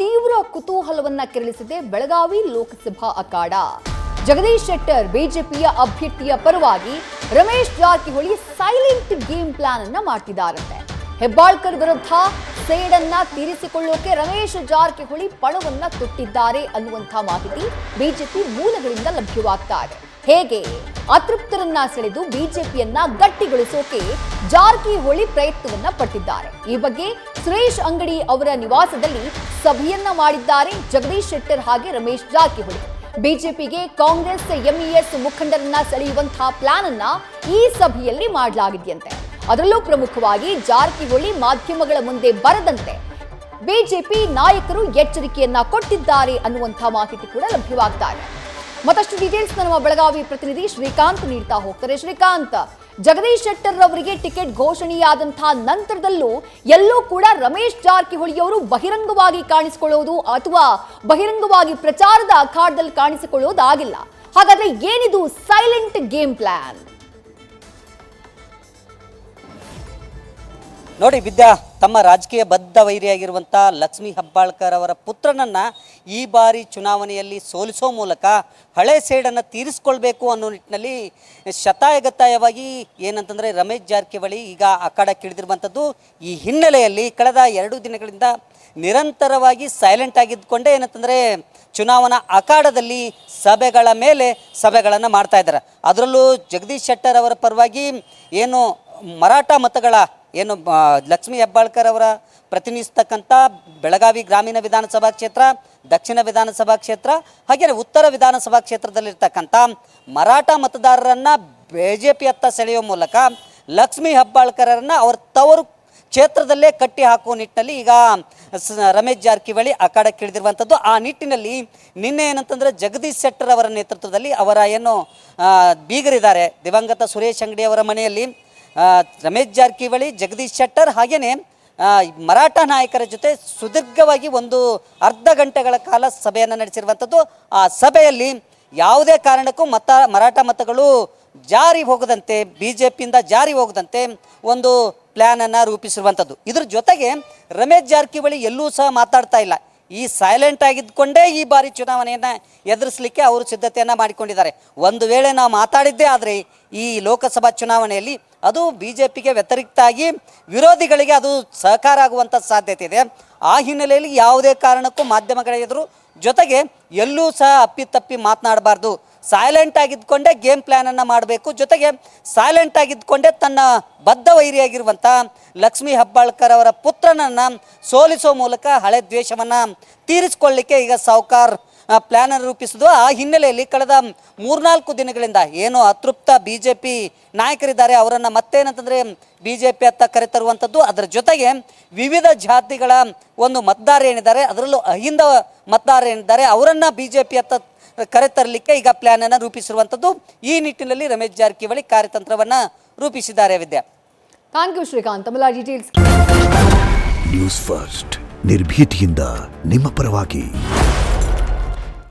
ತೀವ್ರ ಕುತೂಹಲವನ್ನ ಕೆರಳಿಸಿದೆ ಬೆಳಗಾವಿ ಲೋಕಸಭಾ ಅಖಾಡ. ಜಗದೀಶ್ ಶೆಟ್ಟರ್ ಬಿಜೆಪಿಯ ಅಭ್ಯರ್ಥಿಯ ಪರವಾಗಿ Ramesh Jarkiholi silent game plan ಅನ್ನ ಮಾಡ್ತಿದ್ದಾರಂತೆ. ಹೆಬ್ಬಾಳ್ಕರ್ ವಿರುದ್ಧ ಸೇಡನ್ನ ತೀರಿಸಿಕೊಳ್ಳೋಕೆ ರಮೇಶ್ ಜಾರಕಿಹೊಳಿ ಪಣವನ್ನ ತೊಟ್ಟಿದ್ದಾರೆ ಅನ್ನುವಂಥ ಮಾಹಿತಿ ಬಿಜೆಪಿ ಮೂಲಗಳಿಂದ ಲಭ್ಯವಾಗ್ತಾ ಇದೆ. ಹೇಗೆ ಅತೃಪ್ತರನ್ನ ಸೆಳೆದು ಬಿಜೆಪಿಯನ್ನ ಗಟ್ಟಿಗೊಳಿಸೋಕೆ ಜಾರಕಿಹೊಳಿ ಪ್ರಯತ್ನವನ್ನ ಪಟ್ಟಿದ್ದಾರೆ. ಈ ಬಗ್ಗೆ ಸುರೇಶ್ ಅಂಗಡಿ ಅವರ ನಿವಾಸದಲ್ಲಿ ಸಭೆಯನ್ನ ಮಾಡಿದ್ದಾರೆ ಜಗದೀಶ್ ಶೆಟ್ಟರ್ ಹಾಗೆ ರಮೇಶ್ ಜಾರಕಿಹೊಳಿ. ಬಿಜೆಪಿಗೆ ಕಾಂಗ್ರೆಸ್ ಎಂಇಎಸ್ ಮುಖಂಡರನ್ನ ಸೆಳೆಯುವಂತಹ ಪ್ಲಾನ್ ಅನ್ನ ಈ ಸಭೆಯಲ್ಲಿ ಮಾಡಲಾಗಿದೆಯಂತೆ. ಅದರಲ್ಲೂ ಪ್ರಮುಖವಾಗಿ ಜಾರಕಿಹೊಳಿ ಮಾಧ್ಯಮಗಳ ಮುಂದೆ ಬರದಂತೆ ಬಿಜೆಪಿ ನಾಯಕರು ಎಚ್ಚರಿಕೆಯನ್ನ ಕೊಟ್ಟಿದ್ದಾರೆ ಅನ್ನುವಂಥ ಮಾಹಿತಿ ಕೂಡ ಲಭ್ಯವಾಗ್ತಾ ಇದೆ. ಮತ್ತಷ್ಟು ಡೀಟೇಲ್ಸ್ ನಮ್ಮ ಬೆಳಗಾವಿ ಪ್ರತಿನಿಧಿ ಶ್ರೀಕಾಂತ್ ನೀಡ್ತಾ ಹೋಗ್ತಾರೆ. ಶ್ರೀಕಾಂತ್, ಜಗದೀಶ್ ಶೆಟ್ಟರ್ ಅವರಿಗೆ ಟಿಕೆಟ್ ಘೋಷಣೆಯಾದಂತಹ ನಂತರದಲ್ಲೂ ಎಲ್ಲೂ ಕೂಡ ರಮೇಶ್ ಜಾರಕಿಹೊಳಿ ಅವರು ಬಹಿರಂಗವಾಗಿ ಕಾಣಿಸಿಕೊಳ್ಳುವುದು ಅಥವಾ ಬಹಿರಂಗವಾಗಿ ಪ್ರಚಾರದ ಅಖಾಡದಲ್ಲಿ ಕಾಣಿಸಿಕೊಳ್ಳುವುದು ಆಗಿಲ್ಲ. ಹಾಗಾದ್ರೆ ಏನಿದು ಸೈಲೆಂಟ್ ಗೇಮ್ ಪ್ಲಾನ್? ನೋಡಿ ವಿದ್ಯಾ, ತಮ್ಮ ರಾಜಕೀಯ ಬದ್ಧ ವೈರಿಯಾಗಿರುವಂಥ ಲಕ್ಷ್ಮೀ ಹೆಬ್ಬಾಳ್ಕರ್ ಅವರ ಪುತ್ರನನ್ನ ಈ ಬಾರಿ ಚುನಾವಣೆಯಲ್ಲಿ ಸೋಲಿಸೋ ಮೂಲಕ ಹಳೆ ಸೇಡನ್ನು ತೀರಿಸ್ಕೊಳ್ಬೇಕು ಅನ್ನೋ ನಿಟ್ಟಿನಲ್ಲಿ ಶತಾಯಗತಾಯವಾಗಿ ಏನಂತಂದರೆ ರಮೇಶ್ ಜಾರಕಿಹೊಳಿ ಈಗ ಅಖಾಡಕ್ಕಿಳಿದಿರುವಂಥದ್ದು. ಈ ಹಿನ್ನೆಲೆಯಲ್ಲಿ ಕಳೆದ 2 ದಿನಗಳಿಂದ ನಿರಂತರವಾಗಿ ಸೈಲೆಂಟ್ ಆಗಿದ್ದುಕೊಂಡೇ ಏನಂತಂದರೆ ಚುನಾವಣಾ ಅಖಾಡದಲ್ಲಿ ಸಭೆಗಳ ಮೇಲೆ ಸಭೆಗಳನ್ನು ಮಾಡ್ತಾ ಇದ್ದಾರೆ. ಅದರಲ್ಲೂ ಜಗದೀಶ್ ಶೆಟ್ಟರ್ ಅವರ ಪರವಾಗಿ ಏನು ಮರಾಠ ಮತಗಳ ಏನು ಲಕ್ಷ್ಮೀ ಹೆಬ್ಬಾಳ್ಕರ್ ಅವರ ಪ್ರತಿನಿಧಿಸ್ತಕ್ಕಂಥ ಬೆಳಗಾವಿ ಗ್ರಾಮೀಣ ವಿಧಾನಸಭಾ ಕ್ಷೇತ್ರ, ದಕ್ಷಿಣ ವಿಧಾನಸಭಾ ಕ್ಷೇತ್ರ ಹಾಗೆಯೇ ಉತ್ತರ ವಿಧಾನಸಭಾ ಕ್ಷೇತ್ರದಲ್ಲಿರ್ತಕ್ಕಂಥ ಮರಾಠ ಮತದಾರರನ್ನು ಬಿಜೆಪಿ ಹತ್ತ ಸೆಳೆಯುವ ಮೂಲಕ ಲಕ್ಷ್ಮೀ ಹೆಬ್ಬಾಳ್ಕರನ್ನು ಅವ್ರ ತವರು ಕ್ಷೇತ್ರದಲ್ಲೇ ಕಟ್ಟಿ ಹಾಕುವ ನಿಟ್ಟಿನಲ್ಲಿ ಈಗ ರಮೇಶ್ ಜಾರಕಿಹೊಳಿ ಅಖಾಡಕ್ಕಿಳಿದಿರುವಂಥದ್ದು. ಆ ನಿಟ್ಟಿನಲ್ಲಿ ನಿನ್ನೆ ಏನಂತಂದರೆ ಜಗದೀಶ್ ಶೆಟ್ಟರ್ ಅವರ ನೇತೃತ್ವದಲ್ಲಿ ಅವರ ಏನು ಬೀಗರಿದ್ದಾರೆ ದಿವಂಗತ ಸುರೇಶ್ ಅಂಗಡಿ ಅವರ ಮನೆಯಲ್ಲಿ ರಮೇಶ್ ಜಾರಕಿಹೊಳಿ, ಜಗದೀಶ್ ಶೆಟ್ಟರ್ ಹಾಗೆಯೇ ಮರಾಠ ನಾಯಕರ ಜೊತೆ ಸುದೀರ್ಘವಾಗಿ ಒಂದು ಅರ್ಧ ಗಂಟೆಗಳ ಕಾಲ ಸಭೆಯನ್ನು ನಡೆಸಿರುವಂಥದ್ದು. ಆ ಸಭೆಯಲ್ಲಿ ಯಾವುದೇ ಕಾರಣಕ್ಕೂ ಮರಾಠ ಮತಗಳು ಜಾರಿ ಹೋಗದಂತೆ, ಬಿಜೆಪಿಯಿಂದ ಜಾರಿ ಹೋಗದಂತೆ ಒಂದು ಪ್ಲ್ಯಾನನ್ನು ರೂಪಿಸಿರುವಂಥದ್ದು. ಇದ್ರ ಜೊತೆಗೆ ರಮೇಶ್ ಜಾರಕಿಹೊಳಿ ಎಲ್ಲೂ ಸಹ ಮಾತಾಡ್ತಾ ಇಲ್ಲ. ಈ ಸೈಲೆಂಟ್ ಆಗಿದ್ದುಕೊಂಡೇ ಈ ಬಾರಿ ಚುನಾವಣೆಯನ್ನು ಎದುರಿಸಲಿಕ್ಕೆ ಅವರು ಸಿದ್ಧತೆಯನ್ನು ಮಾಡಿಕೊಂಡಿದ್ದಾರೆ. ಒಂದು ವೇಳೆ ನಾವು ಮಾತಾಡಿದ್ದೇ ಆದರೆ ಈ ಲೋಕಸಭಾ ಚುನಾವಣೆಯಲ್ಲಿ ಅದು ಬಿಜೆಪಿಗೆ ವ್ಯತಿರಿಕ್ತವಾಗಿ ವಿರೋಧಿಗಳಿಗೆ ಅದು ಸಹಕಾರ ಆಗುವಂಥ ಸಾಧ್ಯತೆ ಇದೆ. ಆ ಹಿನ್ನೆಲೆಯಲ್ಲಿ ಯಾವುದೇ ಕಾರಣಕ್ಕೂ ಮಾಧ್ಯಮಗಳ ಎದುರು ಜೊತೆಗೆ ಎಲ್ಲೂ ಸಹ ಅಪ್ಪಿತಪ್ಪಿ ಮಾತನಾಡಬಾರ್ದು, ಸೈಲೆಂಟ್ ಆಗಿದ್ದುಕೊಂಡೇ ಗೇಮ್ ಪ್ಲ್ಯಾನನ್ನು ಮಾಡಬೇಕು. ಜೊತೆಗೆ ಸೈಲೆಂಟ್ ಆಗಿದ್ದುಕೊಂಡೇ ತನ್ನ ಬದ್ಧ ವೈರಿಯಾಗಿರುವಂಥ ಲಕ್ಷ್ಮೀ ಹೆಬ್ಬಾಳ್ಕರ್ ಅವರ ಪುತ್ರನನ್ನು ಸೋಲಿಸೋ ಮೂಲಕ ಹಳೆ ದ್ವೇಷವನ್ನು ತೀರಿಸಿಕೊಳ್ಳಲಿಕ್ಕೆ ಈಗ ಸಾವ್ಕಾರ್ ಪ್ಲ್ಯಾನನ್ನು ರೂಪಿಸಿದ್ದು. ಆ ಹಿನ್ನೆಲೆಯಲ್ಲಿ ಕಳೆದ 3-4 ದಿನಗಳಿಂದ ಏನು ಅತೃಪ್ತ ಬಿಜೆಪಿ ನಾಯಕರಿದ್ದಾರೆ ಅವರನ್ನು ಮತ್ತೇನಂತಂದರೆ ಬಿಜೆಪಿ ಹತ್ತ ಕರೆತರುವಂಥದ್ದು. ಅದರ ಜೊತೆಗೆ ವಿವಿಧ ಜಾತಿಗಳ ಒಂದು ಮತದಾರ ಏನಿದ್ದಾರೆ, ಅದರಲ್ಲೂ ಅಹಿಂದ ಮತದಾರ ಏನಿದ್ದಾರೆ ಅವರನ್ನು ಬಿಜೆಪಿ ಹತ್ತ ಕರೆತರಲಿಕ್ಕೆ ಈಗ ಪ್ಲ್ಯಾನನ್ನು ರೂಪಿಸಿರುವಂಥದ್ದು. ಈ ನಿಟ್ಟಿನಲ್ಲಿ ರಮೇಶ್ ಜಾರಕಿಹೊಳಿ ಕಾರ್ಯತಂತ್ರವನ್ನು ರೂಪಿಸಿದ್ದಾರೆ. ವಿದ್ಯಾ, ಥ್ಯಾಂಕ್ ಯು ಶ್ರೀಕಾಂತ್. ತಮ್ಮ ಡೀಟೇಲ್ಸ್. ನ್ಯೂಸ್ ಫಸ್ಟ್ ನಿರ್ಭೀತಿಯಿಂದ ನಿಮ್ಮ ಪರವಾಗಿ.